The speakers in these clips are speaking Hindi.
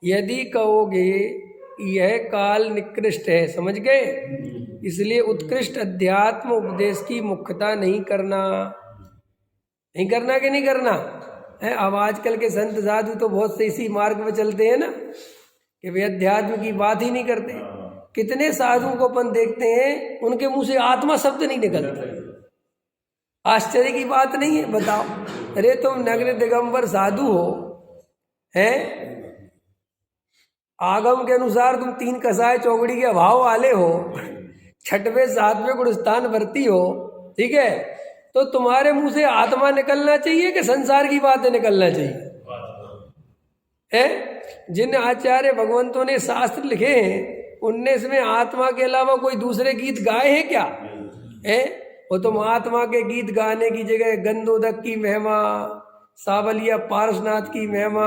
यदि कहोगे यह काल निकृष्ट है, समझ गए, इसलिए उत्कृष्ट अध्यात्म उपदेश की मुख्यता नहीं करना। नहीं करना कि नहीं करना है। अब आजकल के संत साधु तो बहुत से इसी मार्ग में चलते हैं ना कि वे अध्यात्म की बात ही नहीं करते। कितने साधुओं को अपन देखते हैं उनके मुंह से आत्मा शब्द नहीं निकलता। आश्चर्य की बात नहीं है। बताओ, अरे तुम नग्न दिगंबर साधु हो, हैं, आगम के अनुसार तुम 3 कसाय चौकड़ी के अभाव वाले हो, 6वें 7वें गुणस्थान भर्ती हो, ठीक है, तो तुम्हारे मुंह से आत्मा निकलना चाहिए कि संसार की बातें निकलना चाहिए? है जिन आचार्य भगवंतों ने शास्त्र लिखे हैं उनने इसमें आत्मा के अलावा कोई दूसरे गीत गाए हैं क्या? है वो तुम आत्मा के गीत गाने की जगह गंधोदक की महिमा, सावलिया पारसनाथ की महिमा,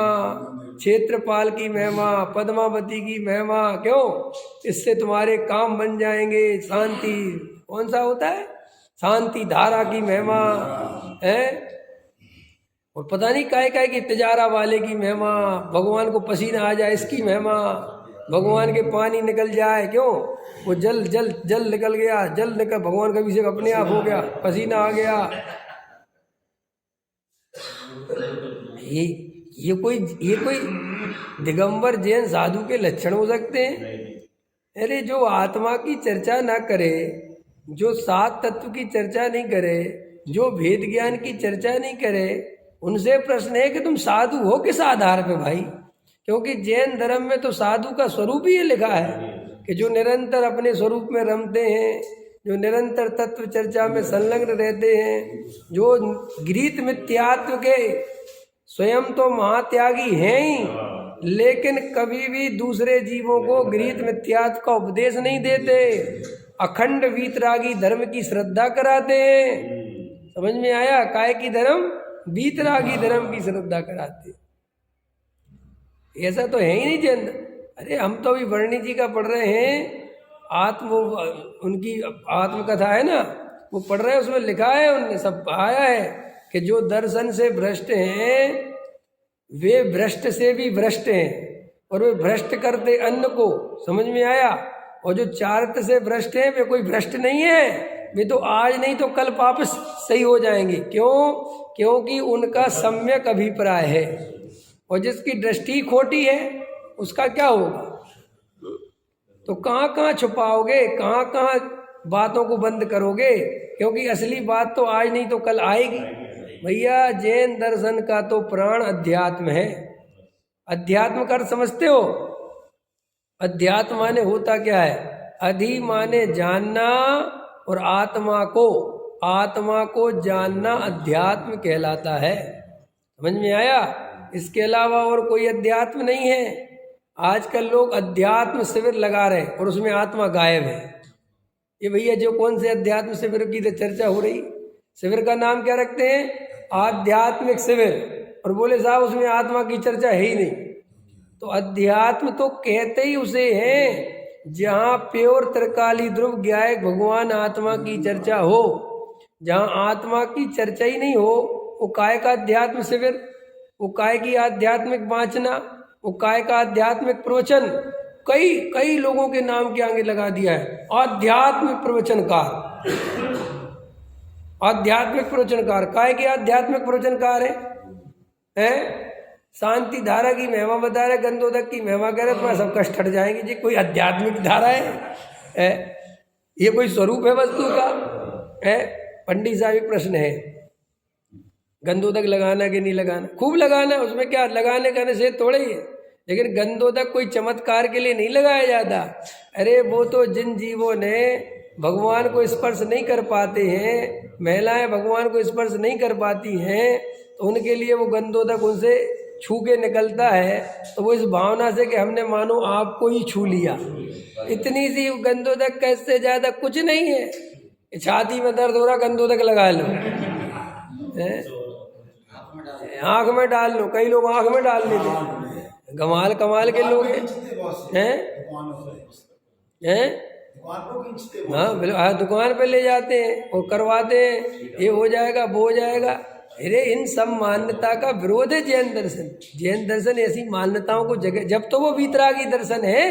क्षेत्रपाल की महिमा, पद्मावती की महिमा, क्यों? इससे तुम्हारे काम बन जाएंगे। शांति कौन सा होता है? शांति धारा की महिमा है, और पता नहीं काय की तिजारा वाले की महिमा, भगवान को पसीना आ जाए इसकी महिमा, भगवान के पानी निकल जाए, क्यों? वो जल जल जल निकल गया, जल निकल भगवान का अभिषेक अपने आप हो गया, पसीना आ गया। ये कोई दिगंबर जैन साधु के लक्षण हो सकते हैं? अरे जो आत्मा की चर्चा ना करे, जो 7 तत्व की चर्चा नहीं करे, जो भेद ज्ञान की चर्चा नहीं करे, उनसे प्रश्न है कि तुम साधु हो किस आधार पे भाई? क्योंकि जैन धर्म में तो साधु का स्वरूप ही ये लिखा है कि जो निरंतर अपने स्वरूप में रमते हैं, जो निरंतर तत्व चर्चा में संलग्न रहते हैं, जो गृहीत मिथ्यात्व के स्वयं तो महात्यागी हैं ही, लेकिन कभी भी दूसरे जीवों को गृहीत मिथ्यात्व का उपदेश नहीं देते, अखंड वीतरागी धर्म की श्रद्धा कराते हैं। समझ में आया? काय की धर्म? वीतरागी धर्म की श्रद्धा कराते। ऐसा तो है ही नहीं जैन। अरे हम तो अभी वर्णी जी का पढ़ रहे हैं, उनकी आत्मकथा है ना, वो पढ़ रहे हैं, उसमें लिखा है, उनने सब आया है कि जो दर्शन से भ्रष्ट हैं वे भ्रष्ट से भी भ्रष्ट हैं, और वे भ्रष्ट करते अन्न को। समझ में आया? और जो चारित्र से भ्रष्ट हैं वे कोई भ्रष्ट नहीं है, वे तो आज नहीं तो कल वापस सही हो जाएंगे। क्यों? क्योंकि उनका सम्यक अभिप्राय है, और जिसकी दृष्टि खोटी है उसका क्या होगा? तो कहाँ कहाँ छुपाओगे, कहाँ कहाँ बातों को बंद करोगे? क्योंकि असली बात तो आज नहीं तो कल आएगी। भैया जैन दर्शन का तो प्राण अध्यात्म है। अध्यात्म का अर्थ समझते हो? अध्यात्म माने होता क्या है? अधि माने जानना, और आत्मा को जानना अध्यात्म कहलाता है। समझ में आया? इसके अलावा और कोई अध्यात्म नहीं है। आजकल लोग अध्यात्म शिविर लगा रहे हैं और उसमें आत्मा गायब है। ये भैया जो कौन से अध्यात्म शिविर की तो चर्चा हो रही, शिविर का नाम क्या रखते हैं? आध्यात्मिक शिविर, और बोले साहब उसमें आत्मा की चर्चा है ही नहीं। तो अध्यात्म तो कहते ही उसे हैं जहाँ प्योर त्रिकाली ध्रुव ज्ञायक भगवान आत्मा की चर्चा हो। जहाँ आत्मा की चर्चा ही नहीं हो, वो काय का अध्यात्म शिविर, वो काय की आध्यात्मिक वाचना, वो काय का आध्यात्मिक प्रवचन। कई लोगों के नाम के आगे लगा दिया है आध्यात्मिक प्रवचनकार। आध्यात्मिक प्रवचनकार काय के आध्यात्मिक प्रवचनकार है? शांति धारा की महिमा बता रहे, गंधोदक की महिमा कह रहे, तुम्हारा सब कष्ट हट जाएंगे जी। कोई आध्यात्मिक धारा है? ये कोई स्वरूप है वस्तु का? है? पंडित साहब एक प्रश्न है, गंधोदक लगाना कि नहीं लगाना? खूब लगाना, उसमें क्या, लगाने का निषेध थोड़े ही है, लेकिन गंधोदक कोई चमत्कार के लिए नहीं लगाया जाता। अरे वो तो जिन जीवों ने भगवान को स्पर्श नहीं कर पाते हैं, महिलाएं भगवान को स्पर्श नहीं कर पाती हैं, तो उनके लिए वो गंधोदक उनसे छू के निकलता है, तो वो इस भावना से कि हमने मानो आपको ही छू लिया। इतनी सी गंधोदक कैसे ज़्यादा कुछ नहीं है। छाती में दर्द हो रहा, गंधोदक लगा लो, आँख में डाल लो। कई लोग आँख में डाल लेते हैं, कमाल के लोग हैं। हाँ बिल्कुल, दुकान पे ले जाते हैं और करवाते हैं, ये हो जाएगा वो हो जाएगा। अरे इन सब मान्यता का विरोध है जैन दर्शन। जैन दर्शन ऐसी मान्यताओं को जगह, जब तो वो वीतरागी दर्शन है,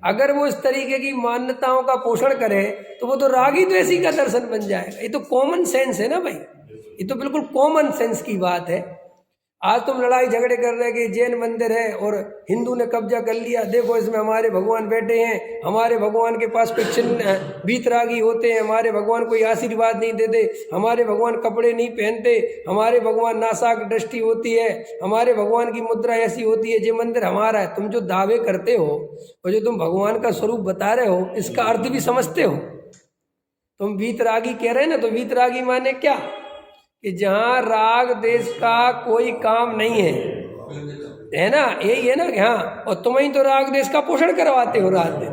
अगर वो इस तरीके की मान्यताओं का पोषण करे तो वो तो रागी द्वेषी का दर्शन बन जाएगा। ये तो कॉमन सेंस है ना भाई, ये तो बिल्कुल कॉमन सेंस की बात है। आज तुम लड़ाई झगड़े कर रहे कि जैन मंदिर है और हिंदू ने कब्जा कर लिया, देखो इसमें हमारे भगवान बैठे हैं, हमारे भगवान के पास कोई चिन्ह वीतरागी होते हैं, हमारे भगवान कोई आशीर्वाद नहीं देते, हमारे भगवान कपड़े नहीं पहनते, हमारे भगवान नासाक दृष्टि होती है, हमारे भगवान की मुद्रा ऐसी होती है, ये मंदिर हमारा है। तुम जो दावे करते हो और जो तुम भगवान का स्वरूप बता रहे हो, इसका अर्थ भी समझते हो? तुम वीतरागी कह रहे हैं ना, तो वीतरागी माने क्या कि जहाँ राग देश का कोई काम नहीं है ना, यही है ना कि हाँ, और तुम ही तो राग देश का पोषण करवाते हो रात दिन।